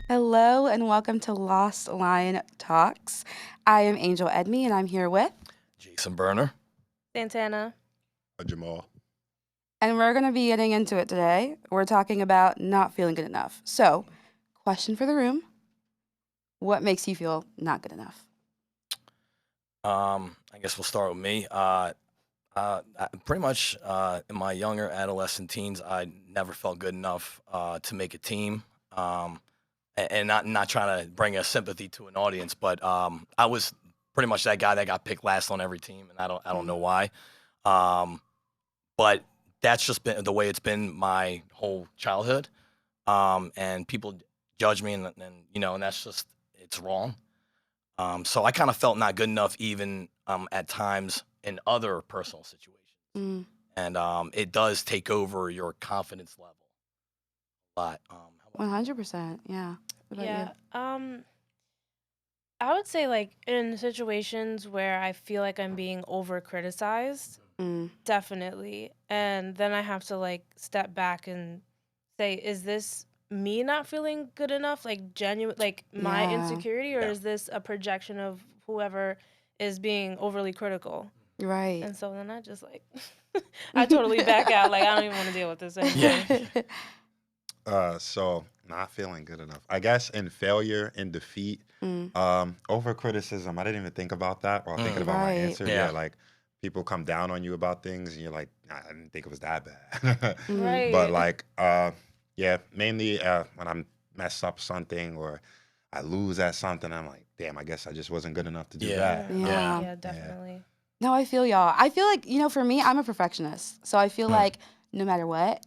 Hello and welcome to Lost Lion Talks. I am Angel Edme and I'm here with, Jason Burner. Santana. Jamal. and we're going to be getting into it today. We're talking about not feeling good enough. So, question for the room: what makes you feel not good enough? I guess we'll start with me. Pretty much in my younger adolescent teens, I never felt good enough to make a team. And not trying to bring a sympathy to an audience, but I was pretty much that guy that got picked last on every team, and I don't know why. But that's just been the way it's been my whole childhood. And people judge me, and that's just, it's wrong. So I kind of felt not good enough even at times in other personal situations. And it does take over your confidence level a lot. 100%, yeah. What about Yeah. you? I would say like in situations where I feel like I'm being over criticized, definitely. And then I have to like step back and say, is this me not feeling good enough? Like genuine, like my Yeah. insecurity, or Yeah. is this a projection of whoever is being overly critical? Right. And so then I just like, I totally back out. Like I don't even want to deal with this anymore. So not feeling good enough. I guess in failure, in defeat, over criticism. I didn't even think about that while thinking about my Right. answer. Yeah. Yeah, like people come down on you about things, and you're like, nah, I didn't think it was that bad. Right. But like, yeah, mainly when I'm messed up something or I lose at something, I'm like, damn, I guess I just wasn't good enough to do that. Yeah. Yeah, definitely. No, I feel y'all. I feel like, for me, I'm a perfectionist. So I feel like no matter what,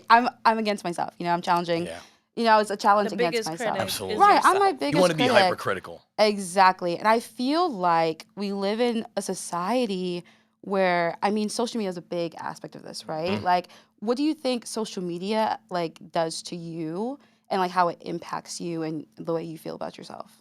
I'm against myself. I'm challenging. Yeah. It's a challenge The against biggest myself. critic Absolutely. is Right, I'm yourself. my biggest You want to be critic. hypercritical. Exactly. And I feel like we live in a society where, social media is a big aspect of this, right? Like, what do you think social media, like, does to you and, like, how it impacts you and the way you feel about yourself?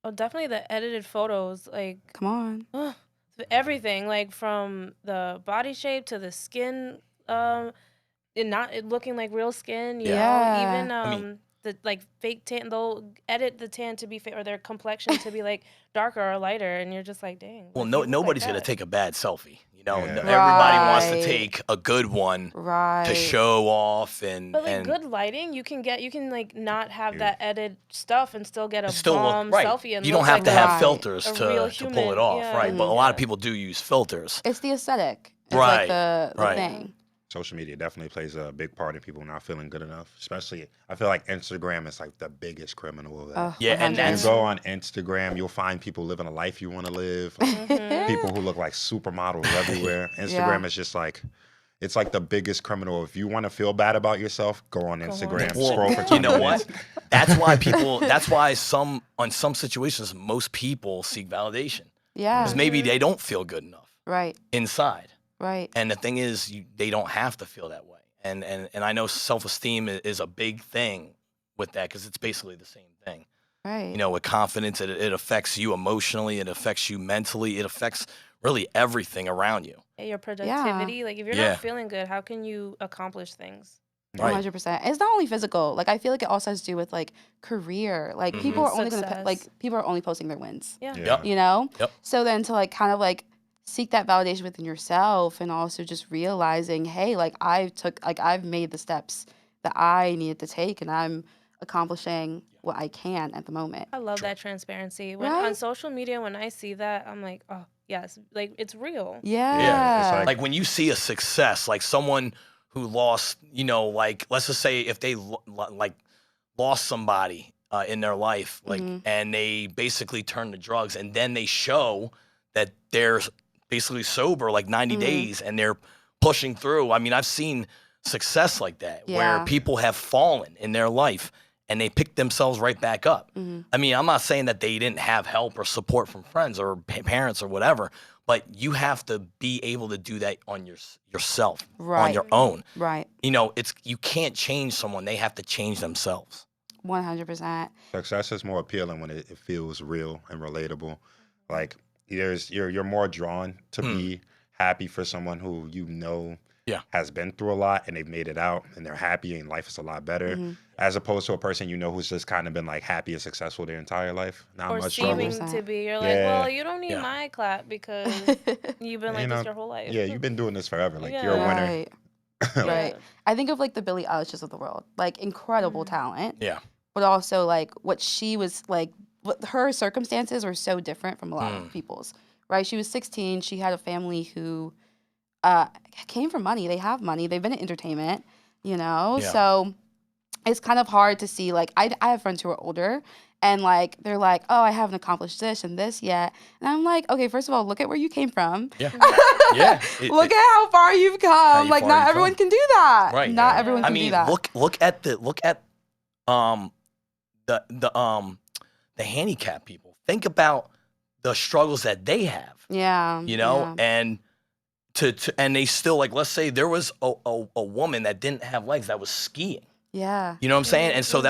Oh, definitely the edited photos, like Come on. everything, like from the body shape to the skin, and not it looking like real skin. You know, Yeah. even the like fake tan. They'll edit the tan to be or their complexion to be like darker or lighter, and you're just like, dang. Well, like, you look nobody's like gonna that. take a bad selfie. Yeah. Everybody wants to Right. take a good one Right. to show off, and But like and good lighting, you can like not have Yeah. that edited stuff and still get a still bomb look right. selfie and You look don't have like to have Right. filters a real to pull it human, off, yeah. right? But a lot of Yeah. people do use filters. It's the aesthetic. It's Right, like the right. thing. Social media definitely plays a big part in people not feeling good enough. Especially, I feel like Instagram is like the biggest criminal of that. Oh, Yeah, and 100. You that's go on Instagram, you'll find people living a life you want to live. Like, people who look like supermodels everywhere. Instagram Yeah. is just like, it's like the biggest criminal. If you want to feel bad about yourself, go on Instagram, Well, scroll for 2 you know minutes. what? That's why people. That's why on some situations, most people seek validation Yeah. because maybe they don't feel good enough Right. inside. Right. And the thing is, they don't have to feel that way. And I know self-esteem is a big thing with that because it's basically the same thing. Right. With confidence, it affects you emotionally, it affects you mentally, it affects really everything around you. Your productivity. Like if you're Yeah. not feeling good, how can you accomplish things? Right. 100%. It's not only physical. Like I feel like it also has to do with like career. Like people are only Success. people are only posting their wins. Yeah. Yep. Yep. Yep. So then to like kind of like seek that validation within yourself and also just realizing, hey, like I've made the steps that I needed to take and I'm accomplishing what I can at the moment. I love that transparency. When Right? on social media, when I see that, I'm like, oh yes, like it's real. Yeah. Yeah, it's Like when you see a success, like someone who lost, like let's just say if they like lost somebody in their life, like, and they basically turn to drugs, and then they show that they're basically sober like 90 days and they're pushing through. I mean, I've seen success like that where Yeah. people have fallen in their life and they pick themselves right back up. I mean, I'm not saying that they didn't have help or support from friends or parents or whatever, but you have to be able to do that on yourself, on Right. your own. Right. You can't change someone; they have to change themselves. 100%. Success is more appealing when it feels real and relatable. Like you're more drawn to be happy for someone who Yeah. has been through a lot and they've made it out and they're happy and life is a lot better, as opposed to a person who's just kind of been like happy and successful their entire life. Not Or much seeming struggle. 100%. to be. You're like, Yeah. well, you don't need Yeah. my clap because you've been like this your whole life. Yeah, you've been doing this forever. Like you're a Yeah. winner. Right. Yeah. Right. I think of like the Billie Eilish of the world, like incredible talent, Yeah. but also like what she was like, what her circumstances were so different from a lot of people's. Right. She was 16. She had a family who came from money. They have money. They've been in entertainment, Yeah. So it's kind of hard to see. Like I have friends who are older. And like they're like, oh, I haven't accomplished this and this yet, and I'm like, okay, first of all, look at where you came from. Yeah. Yeah. Look at how far you've come. Like far not you've everyone come. can do that. Right. Not Yeah. everyone I can do mean, that. look at the handicapped people. Think about the struggles that they have. Yeah. Yeah. And and they still, like, let's say there was a woman that didn't have legs that was skiing. Yeah. You know what I'm saying? And so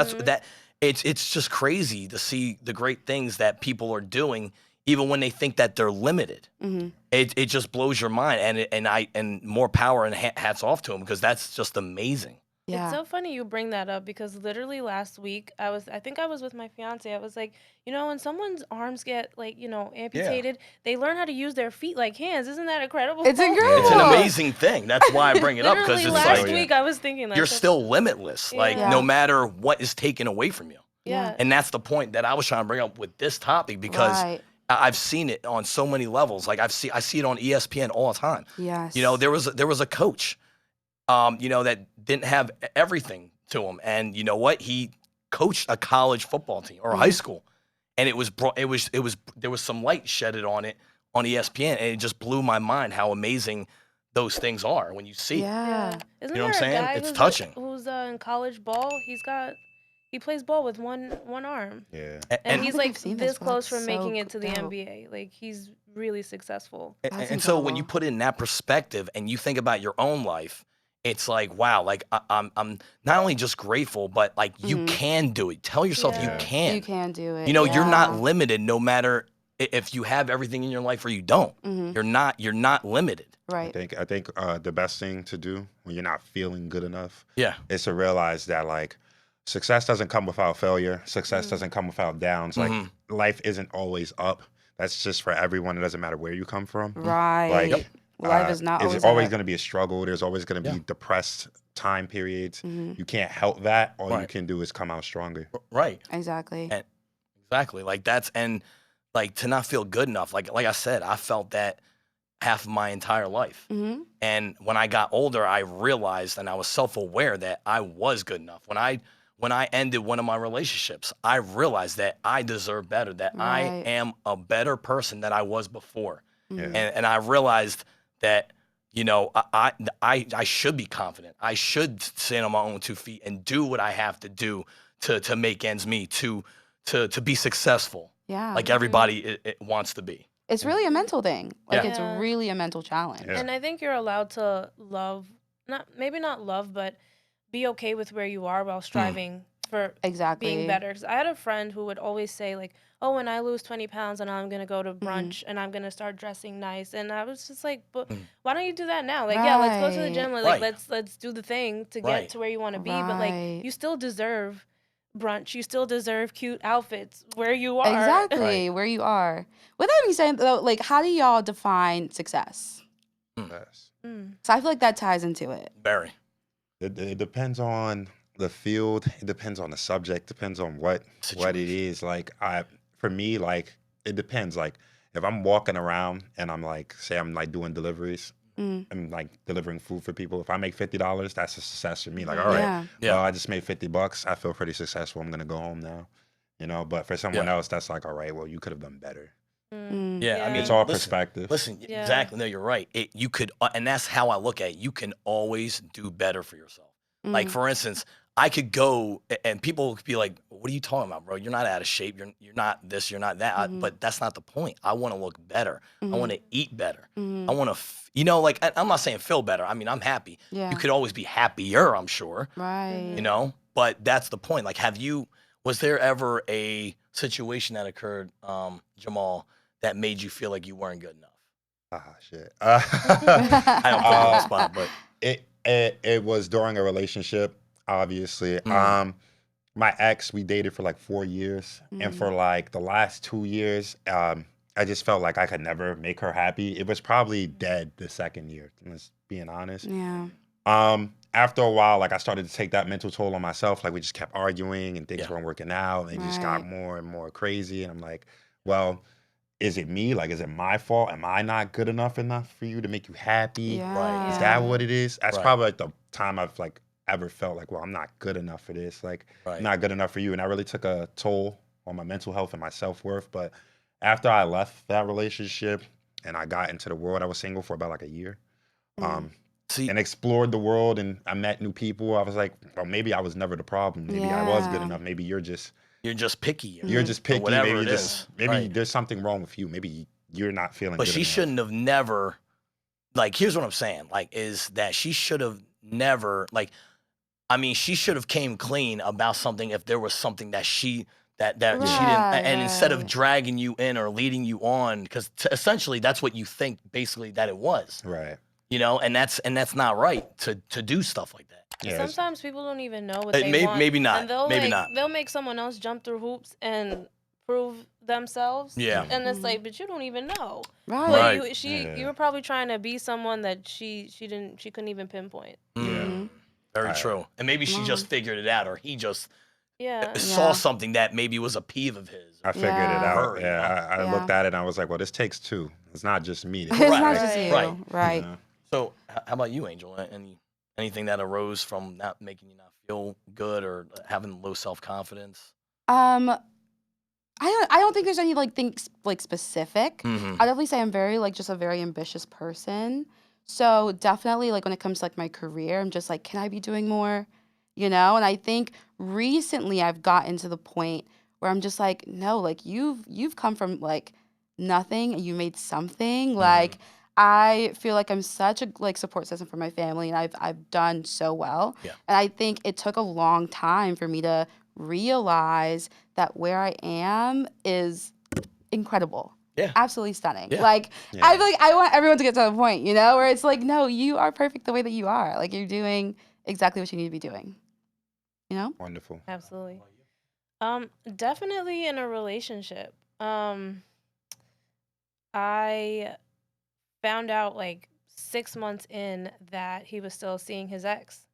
it's just crazy to see the great things that people are doing, even when they think that they're limited. Mm-hmm. It just blows your mind, and more power and hats off to them, because that's just amazing. Yeah. It's so funny you bring that up because literally last week I think I was with my fiance. I was like, when someone's arms get like, amputated, they learn how to use their feet like hands. Isn't that incredible? It's incredible. It's an amazing thing. That's why I bring it up, because Literally it's last like week I was thinking that you're still limitless, like Yeah. no matter what is taken away from you. Yeah. And that's the point that I was trying to bring up with this topic, because Right. I've seen it on so many levels. Like I see it on ESPN all the time. Yes. There was a coach, that didn't have everything to him, and you know what? He coached a college football team or a high school, and there was some light shedded on it on ESPN, and it just blew my mind how amazing those things are when you see it. Yeah. Isn't You know what I'm there a saying? guy It's who's touching. who's in college ball? He plays ball with one arm. Yeah. And I he's think like I've seen this this, but close that's from making so it to the dope. NBA. Like he's really successful. That's And so when you incredible. put it in that perspective and you think about your own life, it's like, wow, like I'm not only just grateful, but like you can do it. Tell yourself Yeah. you can. You can do it. You're not Yeah. limited, no matter if you have everything in your life or you don't. You're not limited. Right. I think the best thing to do when you're not feeling good enough Yeah. is to realize that like success doesn't come without failure. Success doesn't come without downs. Like life isn't always up. That's just for everyone. It doesn't matter where you come from. Right. Like Life is not It's always always up. going to be a struggle. There's always going to be Yeah. depressed time periods. You can't help that. All you Right. can do is come out stronger. Right. Exactly. And exactly. Like and like to not feel good enough. Like I said, I felt that half of my entire life. Mm-hmm. And when I got older, I realized, and I was self-aware, that I was good enough. When I ended one of my relationships, I realized that I deserve better, that I Right. am a better person than I was before. Yeah. And I realized that, I should be confident. I should stand on my own 2 feet and do what I have to do to make ends meet, to be successable, Yeah. like everybody it wants to be. It's really a mental thing. Like Yeah. it's Yeah. really a mental challenge. Yeah. And I think you're allowed to maybe not love, but be okay with where you are while striving for Exactly. being better. 'Cause I had a friend who would always say like, "Oh, when I lose 20 pounds, and I'm gonna go to brunch and I'm gonna start dressing nice." And I was just like, "But why don't you do that now? Like, yeah, let's go to the gym. Like, Right. let's do the thing to Right. get to where you want to be. But like, Right. you still deserve brunch. You still deserve cute outfits where you are." Exactly. Where you are. With that being said, though, like, how do y'all define success? Yes. So I feel like that ties into it. Very. It depends on the field. It depends on the subject. Depends on what it Situation. is. Like for me, like it depends. Like if I'm walking around and I'm like, say I'm like doing deliveries, I'm like delivering food for people. If I make $50, that's a success for me. Like, all right, Yeah. Yeah. well, I just made $50. I feel pretty successful. I'm gonna go home now. But for someone Yeah. else, that's like, all right, well, you could have done better. Yeah, I mean, It's all listen, perspective. Listen, Yeah. exactly. No, you're right. You could, and that's how I look at it. You can always do better for yourself. Like, for instance, I could go and people could be like, "What are you talking about, bro? You're not out of shape. You're not this. You're not that." But that's not the point. I want to look better. I want to eat better. I want to, like I'm not saying feel better. I mean, I'm happy. Yeah. You could always be happier, I'm sure. Right. But that's the point. Like, was there ever a situation that occurred, Jamal, that made you feel like you weren't good enough? Shit. I don't put you on the spot, but It was during a relationship, obviously. My ex, we dated for like 4 years, and for like the last 2 years, I just felt like I could never make her happy. It was probably dead the second year, just being honest. Yeah. After a while, like I started to take that mental toll on myself. Like we just kept arguing and things Yeah. weren't working out, and it just got Right. more and more crazy. And I'm like, well, is it me? Like, is it my fault? Am I not good enough for you to make you happy? Yeah. Is that what it is? That's Right. probably like the time I've like ever felt like, well, I'm not good enough for this. Like, Right. I'm not good enough for you. And that really took a toll on my mental health and my self-worth. But after I left that relationship and I got into the world, I was single for about like a year. see, And explored the world, and I met new people. I was like, well, maybe I was never the problem. Maybe I was good Yeah. enough. Maybe you're just picky. you're just Or picky. whatever Maybe it maybe Right. there's something wrong with you. Maybe you're not feeling But good she enough. shouldn't have never, like, here's what I'm saying, like, is that she should have never, like, I mean, she should have came clean about something if there was something that she didn't, and instead of Right. dragging you in or leading you on, because essentially that's what you think basically that it was, Right. and that's not right to do stuff like that. Yeah. it's- Sometimes people don't even know what they want. Maybe not, And they'll maybe like not. they'll make someone else jump through hoops and prove themselves. Yeah. And it's like, but you don't even know. Right. Like Right. you were probably trying to be someone that she couldn't even pinpoint. Very Right. true. And maybe she just figured it out, or he just Yeah. saw Yeah. something that maybe was a peeve of his. I figured it Yeah. out. Her, you know? Yeah. I Yeah. looked at it and I was like, well, this takes two. It's not just me. It's not Right. just you. Right. Right. So, how about you, Angel? Anything that arose from not making you not feel good or having low self-confidence? I don't think there's any like things like specific. Mm-hmm. I definitely say I'm very like just a very ambitious person. So definitely like when it comes to like my career, I'm just like, can I be doing more? And I think recently I've gotten to the point where I'm just like, no, like you've come from like nothing and you made something. Like I feel like I'm such a like support system for my family and I've done so well. Yeah. And I think it took a long time for me to realize that where I am is incredible. Yeah. Absolutely stunning. Yeah. Like Yeah. I feel like I want everyone to get to the point, where it's like, no, you are perfect the way that you are. Like you're doing exactly what you need to be doing. Wonderful. Absolutely. Definitely in a relationship. I found out like 6 months in that he was still seeing his ex.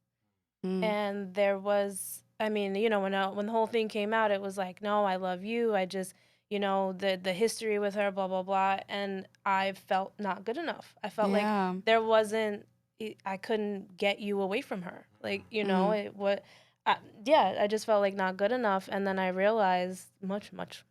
And there was, I mean, when the whole thing came out, it was like, no, I love you. I just, the history with her, blah, blah, blah. And I felt not good enough. I felt Yeah. like there wasn't, I couldn't get you away from her. Like, I just felt like not good enough. And then I realized much, much,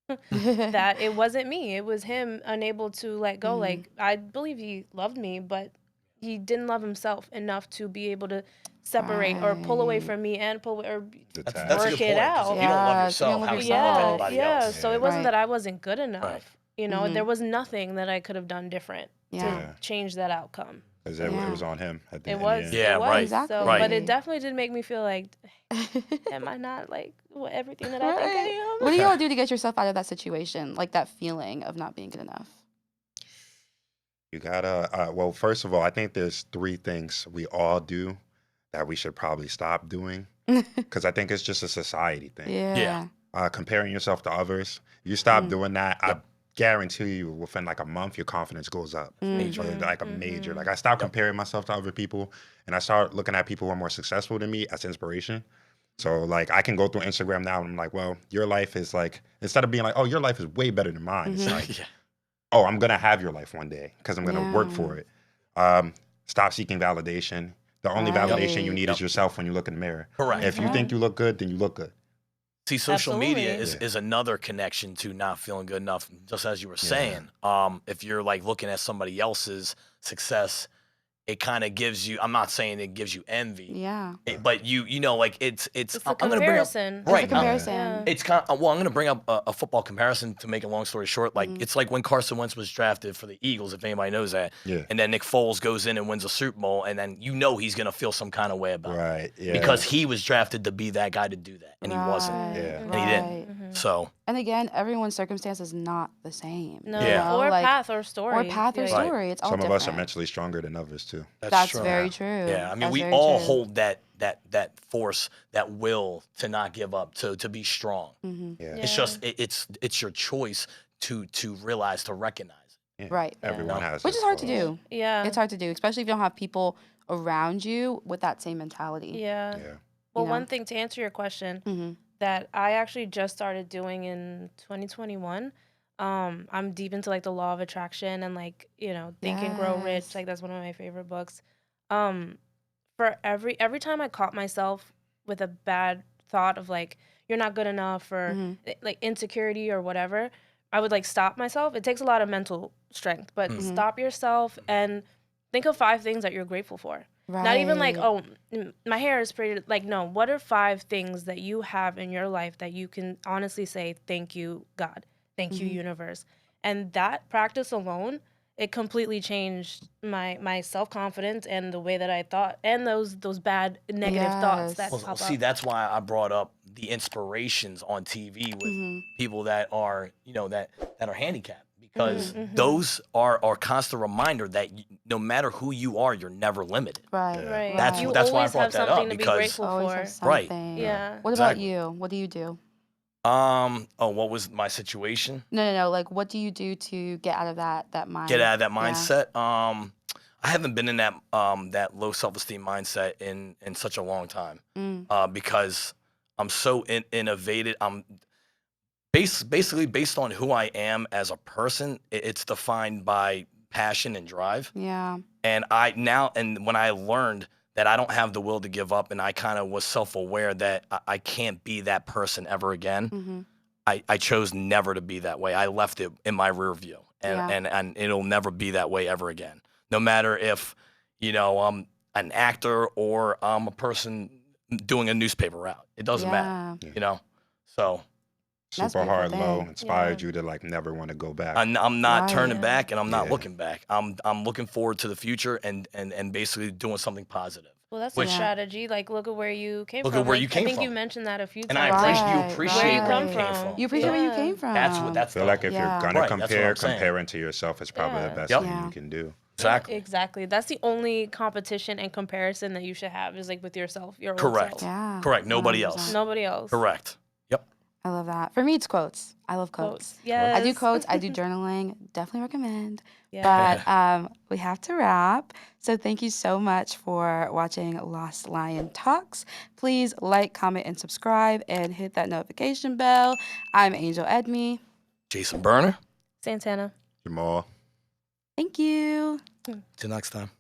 much that it wasn't me. It was him unable to let go. Like, I believe he loved me, but he didn't love himself enough to be able to separate or pull away Right. from me and pull or That's Work a good it point. 'Cause out. If you don't love Yes, you don't yourself, love how can you love yourself. anybody yeah. else? So it wasn't Right. that I wasn't good enough. Right. There was nothing that I could have done different Yeah. to change that outcome. Because Yeah. it was on him. At the It end, was. Yeah, it was. right. Exactly. So, Right. but it definitely did make me feel like, am I not like everything that I think I Right. am? What do you all do to get yourself out of that situation? Like that feeling of not being good enough? You gotta, well, first of all, I think there's 3 things we all do that we should probably stop doing. Because I think it's just a society thing. Yeah. Comparing yourself to others. You stop Mm. doing that, I guarantee you within like a month, your confidence goes up. Major. Mhm. Like a major. Like I stopped comparing myself to other people and I started looking at people who are more successful than me as inspiration. So like I can go through Instagram now and I'm like, well, your life is like, instead of being like, oh, your life is way better than mine. It's like, Yeah. oh, I'm gonna have your life one day because I'm gonna work Yeah. for it. Stop seeking validation. The only validation you Right. need is yourself when you look in the mirror. Correct. If you think you look good, then you look good. See, social media Absolutely. is another connection to not feeling good enough. Just as you were Yeah. saying, if you're like looking at somebody else's success it kind of gives you. I'm not saying it gives you envy. Yeah. But you know, like it's. It's a I'm gonna bring up comparison. It's a comparison. Yeah. it's kind of, well, I'm going to bring up a football comparison to make a long story short. Like, it's like when Carson Wentz was drafted for the Eagles, if anybody knows that. Yeah. And then Nick Foles goes in and wins a Super Bowl, and then you know he's going to feel some kind of way about it. Right. Yeah. Because he was drafted to be that guy to do that, and he wasn't. Yeah. And he didn't. So. And again, everyone's circumstance is not the same. No, Yeah. or Like, path or story. or path or Yeah. story. It's all Some of different. us are mentally stronger than others too. That's true. very true. Yeah, I mean, That's we very all true. hold that force, that will to not give up, to be strong. Mm-hmm. Yeah. It's just it's your choice to realize, to recognize it. Yeah. Right. Everyone has Which their is hard to flaws. do. Yeah. It's hard to do, especially if you don't have people around you with that same mentality. Yeah. Yeah. Well, Yeah. one thing to answer your question Mm-hmm. that I actually just started doing in 2021. I'm deep into like the law of attraction and like, Think and Grow Rich. Yes. Like that's one of my favorite books. For every time I caught myself with a bad thought of like you're not good enough or like insecurity or whatever, I would like stop myself. It takes a lot of mental strength, but stop yourself and think of 5 things that you're grateful for. Right. Not even like, oh, my hair is pretty. Like, no, what are 5 things that you have in your life that you can honestly say, thank you, God. Thank you, universe. And that practice alone, it completely changed my self-confidence and the way that I thought and those bad negative thoughts that Well, pop see, up. that's why I brought up the inspirations on TV with people that are, that are handicapped, because those are constant reminder that no matter who you are, you're never limited. Right. Yeah. Right. That's you why I always brought have that up, something to be because- grateful Always for. have Right. something. Yeah. What about Exactly. you? What do you do? What was my situation? No. Like, what do you do to get out of that mind? Get out of that Yeah. mindset. I haven't been in that low self-esteem mindset in such a long time, because I'm so innovative. I'm basically based on who I am as a person. It's defined by passion and drive. Yeah. And when I learned that I don't have the will to give up, and I kind of was self-aware that I can't be that person ever again, I chose never to be that way. I left it in my rear view, and it'll never be that way ever again. No matter if, I'm an actor or I'm a person doing a newspaper route. It doesn't matter, So That's Super a beautiful hard low thing. inspired you to like never want to go back. I'm not turning Right. back, and I'm not Yeah. looking back. I'm looking forward to the future and basically doing something positive. Well, that's Which- a strategy. Like, look at where you came Look from. at where Like, you came I think from. you mentioned that a few And times. I Like, Right, appreciate where you right. come where you came from. from. You appreciate where you Yeah. came from. That's I feel like if Yeah. you're gonna Right, that's what compare, I'm saying. comparing to yourself is probably Yeah. the best Yep. thing Yeah. you can do. Exactly. Exactly. That's the only competition and comparison that you should have is like with yourself, your own Correct. self. Yeah. Correct. Nobody 100%. else. Nobody else. Correct. Yep. I love that. For me, it's quotes. I love quotes. Yes. I do quotes. I do journaling. Definitely recommend. Yeah. But we have to wrap. So thank you so much for watching Lost Lion Talks. Please like, comment, and subscribe, and hit that notification bell. I'm Angel Edme. Jason Berner. Santana. Jamal. Thank you. Till next time.